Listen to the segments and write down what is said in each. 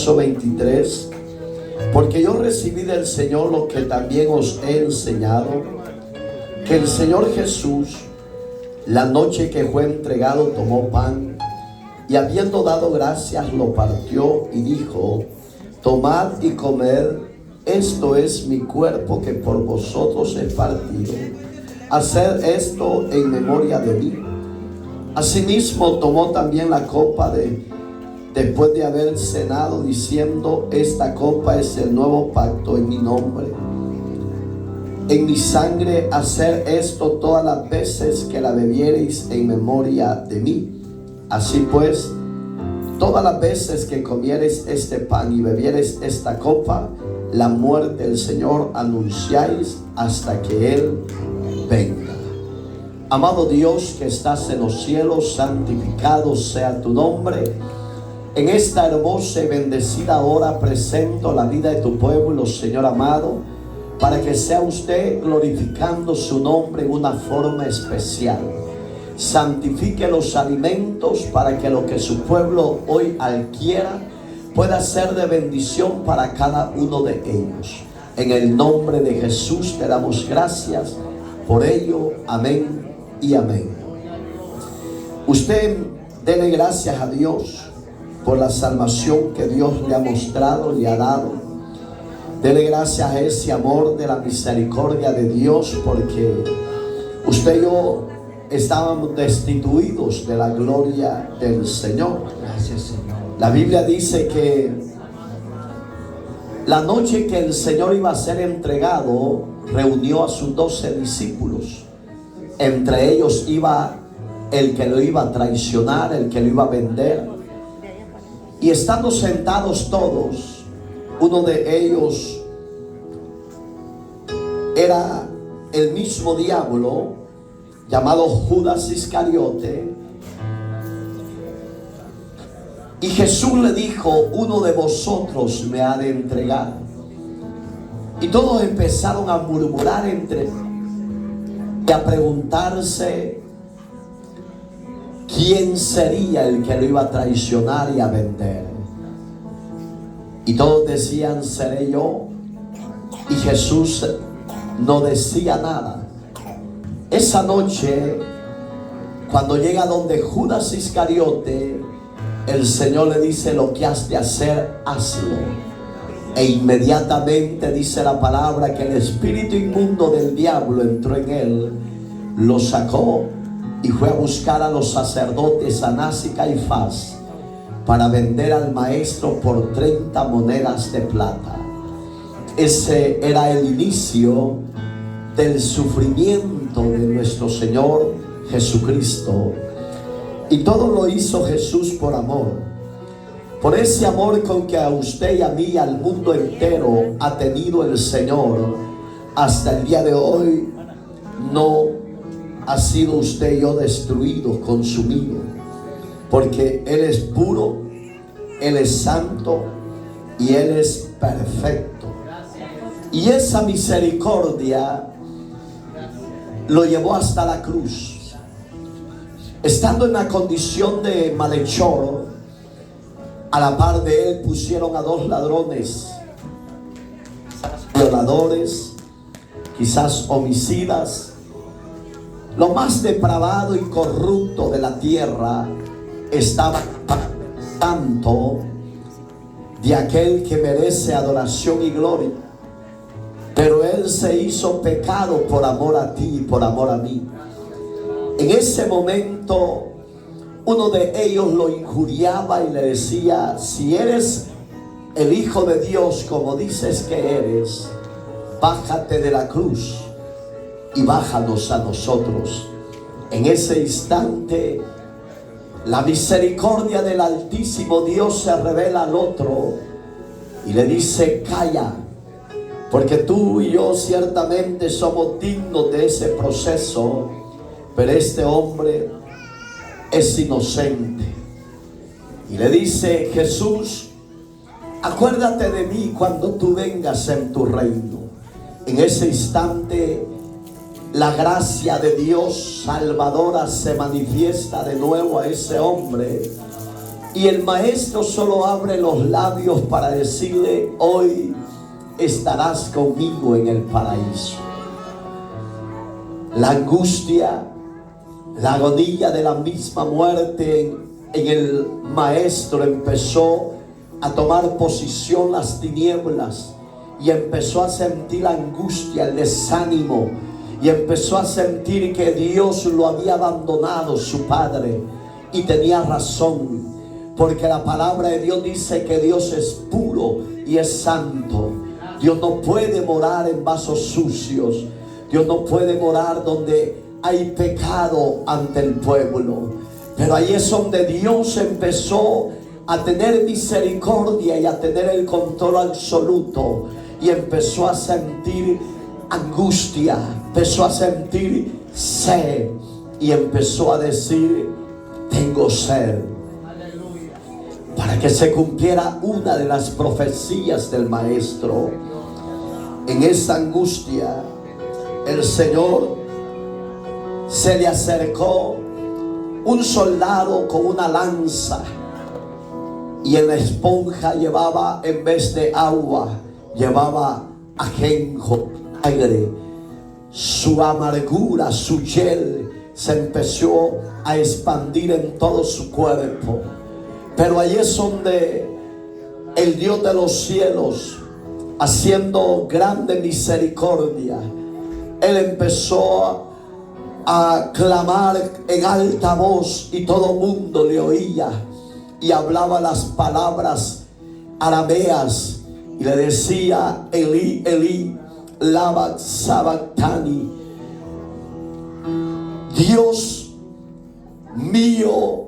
verso 23. Porque yo recibí del Señor lo que también os he enseñado, que el Señor Jesús, la noche que fue entregado, tomó pan y habiendo dado gracias lo partió y dijo: tomad y comed, esto es mi cuerpo que por vosotros he partido, haced esto en memoria de mí. Asimismo tomó también la copa después de haber cenado, diciendo: esta copa es el nuevo pacto en mi nombre, en mi sangre, hacer esto todas las veces que la bebiereis en memoria de mí. Así pues, todas las veces que comiereis este pan y bebiereis esta copa, la muerte del Señor anunciáis hasta que Él venga. Amado Dios que estás en los cielos, santificado sea tu nombre. En esta hermosa y bendecida hora presento la vida de tu pueblo, Señor amado, para que sea usted glorificando su nombre en una forma especial. Santifique los alimentos para que lo que su pueblo hoy adquiera pueda ser de bendición para cada uno de ellos. En el nombre de Jesús te damos gracias por ello. Amén y amén. Usted dele gracias a Dios por la salvación que Dios le ha mostrado, le ha dado. Dele gracias a ese amor de la misericordia de Dios, porque usted y yo estábamos destituidos de la gloria del Señor. Gracias, Señor. La Biblia dice que la noche que el Señor iba a ser entregado, reunió a sus 12 discípulos. Entre ellos iba el que lo iba a traicionar, el que lo iba a vender. Y estando sentados todos, uno de ellos era el mismo diablo, llamado Judas Iscariote. Y Jesús le dijo: uno de vosotros me ha de entregar. Y todos empezaron a murmurar entre y a preguntarse quién sería el que lo iba a traicionar y a vender. Y todos decían: seré yo. Y Jesús no decía nada. Esa noche, cuando llega donde Judas Iscariote, el Señor le dice: lo que has de hacer, hazlo. E inmediatamente dice la palabra que el espíritu inmundo del diablo entró en él, lo sacó y fue a buscar a los sacerdotes Anás y Caifás para vender al maestro por 30 monedas de plata. Ese era el inicio del sufrimiento de nuestro Señor Jesucristo. Y todo lo hizo Jesús por amor. Por ese amor con que a usted y a mí y al mundo entero ha tenido el Señor, hasta el día de hoy no ha sido usted y yo destruido, consumido. Porque Él es puro, Él es santo y Él es perfecto. Y esa misericordia lo llevó hasta la cruz. Estando en la condición de malhechor, a la par de él pusieron a 2 ladrones, violadores, quizás homicidas, lo más depravado y corrupto de la tierra. Estaba tanto de aquel que merece adoración y gloria, pero él se hizo pecado por amor a ti y por amor a mí. En ese momento, uno de ellos lo injuriaba y le decía: si eres el Hijo de Dios, como dices que eres, bájate de la cruz y bájanos a nosotros. En ese instante, la misericordia del Altísimo Dios se revela al otro y le dice: calla, porque tú y yo ciertamente somos dignos de ese proceso, pero este hombre es inocente. Y le dice Jesús: acuérdate de mí cuando tú vengas en tu reino. En ese instante, la gracia de Dios salvadora se manifiesta de nuevo a ese hombre, Y el maestro solo abre los labios para decirle: hoy estarás conmigo en el paraíso. La angustia, la agonía de la misma muerte en el maestro empezó a tomar posición las tinieblas, y empezó a sentir la angustia, el desánimo, y empezó a sentir que Dios lo había abandonado, su Padre. Y tenía razón, porque la palabra de Dios dice que Dios es puro y es santo. Dios no puede morar en vasos sucios. Dios no puede morar donde hay pecado ante el pueblo. Pero ahí es donde Dios empezó a tener misericordia y a tener el control absoluto. Y empezó a sentir angustia, empezó a sentir sed, y empezó a decir: tengo sed. Para que se cumpliera una de las profecías del maestro. En esa angustia, el Señor se le acercó un soldado con una lanza, y en la esponja llevaba, en vez de agua, llevaba ajenjo, vinagre. Su amargura, su hiel se empezó a expandir en todo su cuerpo. Pero ahí es donde el Dios de los cielos, haciendo grande misericordia, Él empezó a clamar en alta voz, y todo mundo le oía, y hablaba las palabras arameas, y le decía: Elí, Elí, lama sabactani. Dios mío,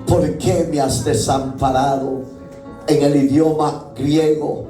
¿por qué me has desamparado? En el idioma griego.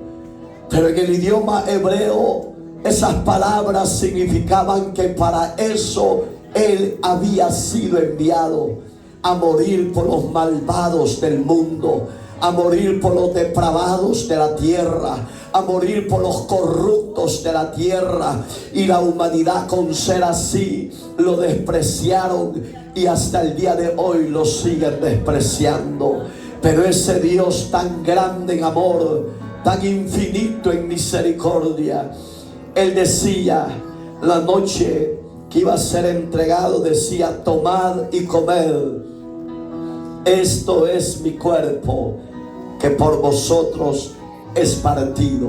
Pero en el idioma hebreo, esas palabras significaban que para eso Él había sido enviado, a morir por los malvados del mundo, a morir por los depravados de la tierra, a morir por los corruptos de la tierra. Y la humanidad, con ser así, lo despreciaron, y hasta el día de hoy lo siguen despreciando. Pero ese Dios tan grande en amor, tan infinito en misericordia, Él decía, la noche que iba a ser entregado, decía: tomad y comed, esto es mi cuerpo, que por vosotros es partido.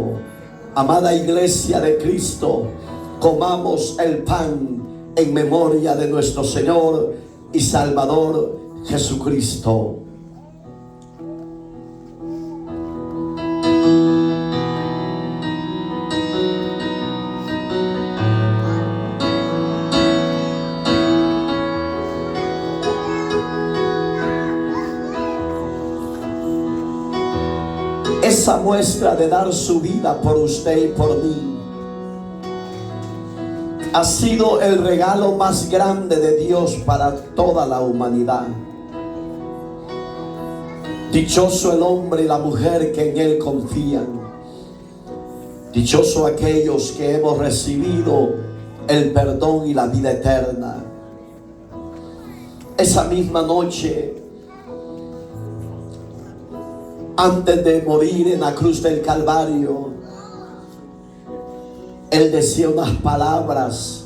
Amada iglesia de Cristo, comamos el pan en memoria de nuestro Señor y Salvador Jesucristo. Esa muestra de dar su vida por usted y por mí ha sido el regalo más grande de Dios para toda la humanidad. Dichoso el hombre y la mujer que en Él confían. Dichoso aquellos que hemos recibido el perdón y la vida eterna. Esa misma noche, antes de morir en la cruz del Calvario, Él decía unas palabras: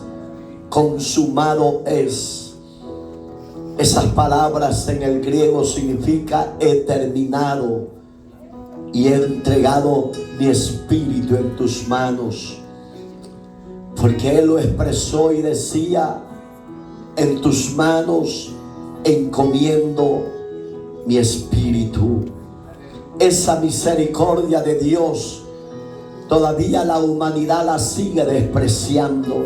consumado es. Esas palabras en el griego significa he terminado y he entregado mi espíritu en tus manos. Porque Él lo expresó y decía: en tus manos encomiendo mi espíritu. Esa misericordia de Dios todavía la humanidad la sigue despreciando.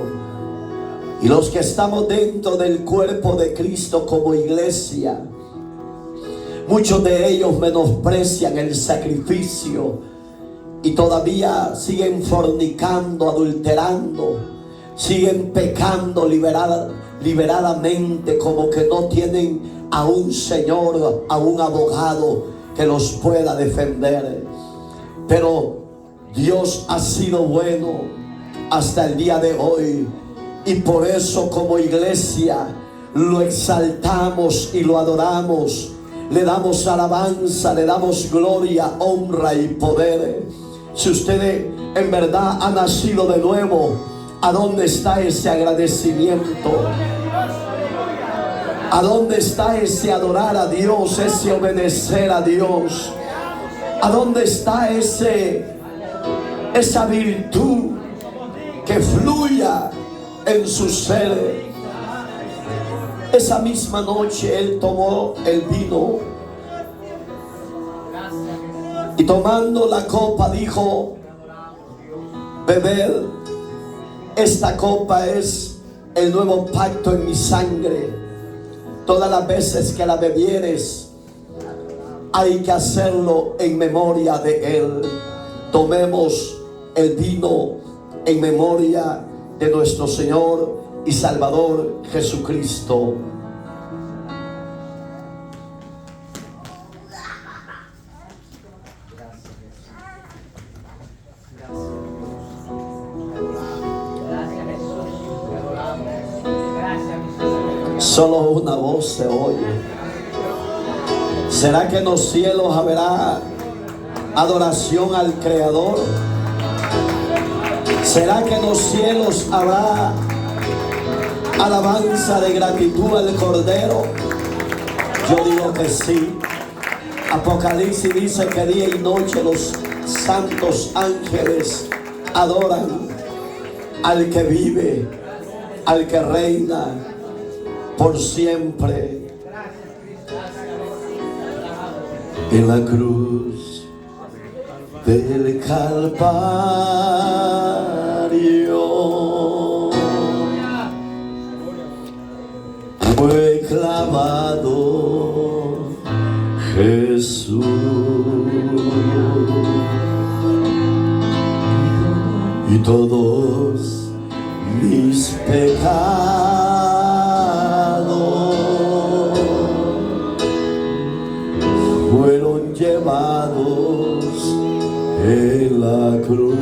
Y los que estamos dentro del cuerpo de Cristo como iglesia, muchos de ellos menosprecian el sacrificio y todavía siguen fornicando, adulterando, siguen pecando liberadamente, como que no tienen a un Señor, a un abogado que los pueda defender. Pero Dios ha sido bueno hasta el día de hoy, y por eso como iglesia lo exaltamos y lo adoramos le damos alabanza, le damos gloria, honra y poder. Si usted en verdad ha nacido de nuevo, ¿a dónde está ese agradecimiento? ¿A dónde está ese adorar a Dios, ese obedecer a Dios? ¿A dónde está esa virtud que fluya en su ser? Esa misma noche Él tomó el vino y tomando la copa dijo: bebed, esta copa es el nuevo pacto en mi sangre. Todas las veces que la bebieres, hay que hacerlo en memoria de Él. Tomemos el vino en memoria de nuestro Señor y Salvador Jesucristo. Solo una voz se oye. ¿Será que en los cielos habrá adoración al Creador? ¿Será que en los cielos habrá alabanza de gratitud al Cordero? Yo digo que sí. Apocalipsis dice que día y noche los santos ángeles adoran al que vive, al que reina por siempre. En la cruz del Calvario fue clavado Jesús, y todos mis pecados fueron llevados en la cruz.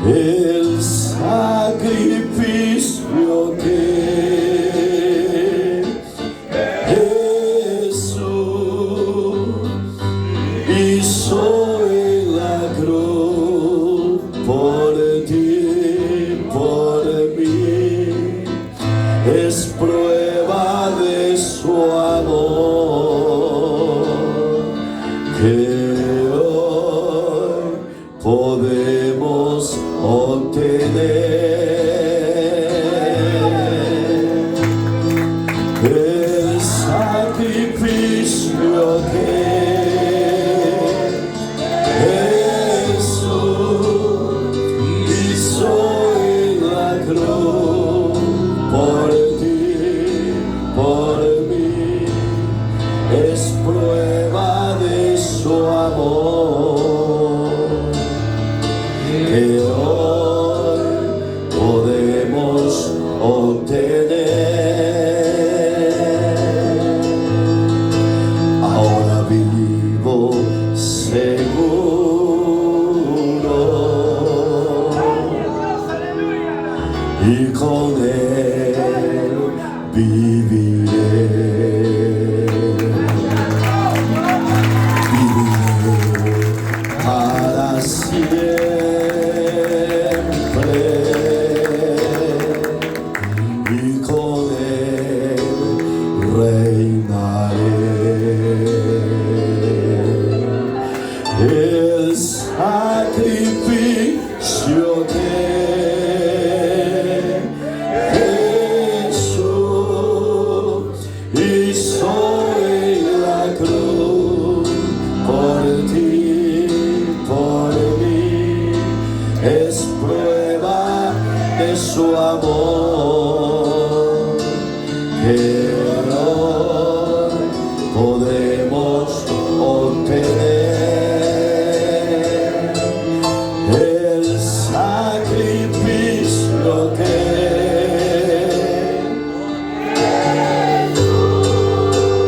El sacrificio que Jesús hizo en la cruz por ti, por mí, es prueba de su amor, que hoy podemos obtener. El sacrificio que Jesús hizo en la cruz por ti, por mí, es prueba de su amor, que hoy podemos obtener. Ahora vivo seguro y con Él viviré. Para siempre, y con Él reinaré. El sacrificio que Jesús hizo en la cruz por ti, por mí, es prueba de su amor, que hoy podemos obtener. El sacrificio que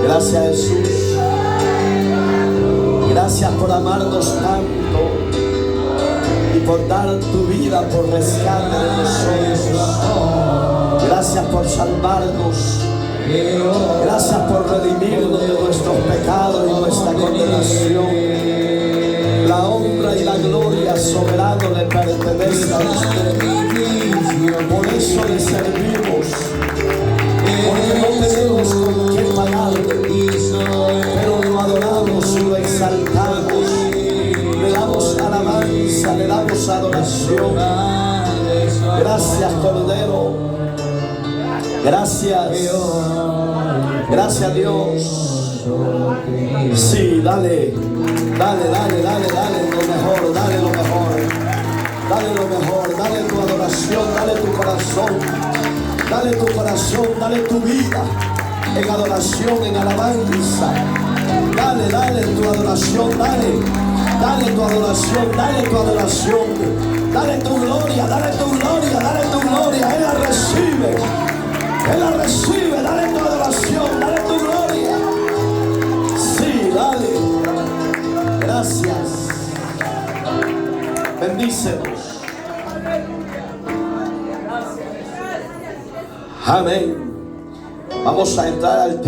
gracias, Jesús. Gracias por amarnos tanto y por dar tu vida por rescate de nosotros. Gracias por salvarnos. Gracias por redimirnos de nuestros pecados y nuestra condenación. La honra y la gloria soberano le pertenece a usted. Por eso le servimos, porque no tenemos con qué pagarle, pero lo adoramos y lo exaltamos. Le damos alabanza, le damos adoración. Gracias, Cordero. Gracias. Gracias, Dios. Sí, dale. Dale lo mejor, dale lo mejor. Dale lo mejor, dale tu adoración, dale tu corazón. Dale tu corazón, dale tu vida en adoración, en alabanza. Dale tu adoración, dale tu adoración, dale tu adoración. Dale tu gloria, dale tu gloria, dale tu gloria. Él la recibe, dale tu adoración, dale tu gloria. Sí, dale. Gracias. Bendícenos. Amén. Vamos a entrar al tema.